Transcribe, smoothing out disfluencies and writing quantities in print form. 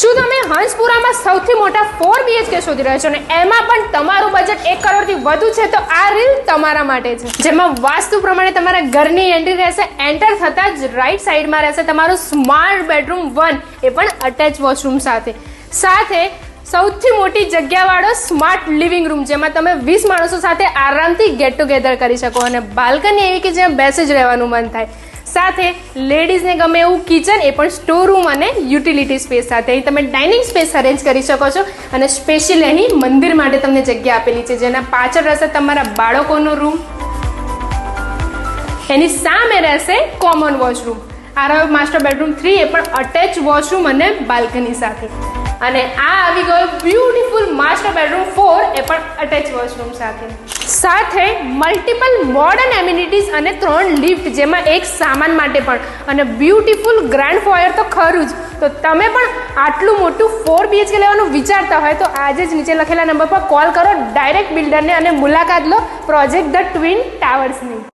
શું તમે હંસપુરામાં સૌથી મોટા 4 BHK શોધી રહ્યા છો અને એમાં પણ તમારું બજેટ 1 કરોડથી વધુ છે તો આ રીલ તમારા માટે છે, જેમાં વાસ્તુ પ્રમાણે તમારા ઘરની એન્ટ્રી રહેશે. એન્ટર થતા જ રાઈટ સાઈડમાં રહેશે તમારું સ્માર્ટ બેડરૂમ 1, એ પણ અટેચ વોશરૂમ સાથે સૌથી મોટી જગ્યાવાળો સ્માર્ટ લિવિંગ રૂમ, જેમાં તમે 20 માણસો સાથે આરામથી ગેટ ટુગેધર કરી શકો. અને બાલ્કની એવી કે જ્યાં બેસી જ રહેવાનું મન થાય. સાથે લેડીઝને ગમે એવું કિચન, એ પણ સ્ટોર રૂમ અને યુટિલિટી સ્પેસ સાથે. અહીં તમે ડાઇનિંગ સ્પેસ અરેન્જ કરી શકો છો અને સ્પેશિયલી અહીં મંદિર માટે તમને જગ્યા આપેલી છે, જેના પાછળ રહેશે તમારા બાળકોનો રૂમ. એની સામે રહેશે કોમન વોશરૂમ. આ રહ્યો માસ્ટર બેડરૂમ 3, એ પણ અટેચ વોશરૂમ અને બાલ્કની સાથે. અને આ આવી ગયો બ્યુટીફુલ માસ્ટર બેડરૂમ 4, એ પણ અટેચ વોશરૂમ સાથે મલ્ટિપલ મોડર્ન એમ્યુનિટીઝ અને 3 લિફ્ટ, જેમાં એક સામાન માટે પણ, અને બ્યુટીફુલ ગ્રાન્ડ ફોયર તો ખરું જ. તો તમે પણ આટલું મોટું 4 BHK લેવાનું વિચારતા હોય તો આજે જ નીચે લખેલા નંબર પર કોલ કરો ડાયરેક્ટ બિલ્ડરને અને મુલાકાત લો પ્રોજેક્ટ ધ ટ્વિન ટાવર્સની.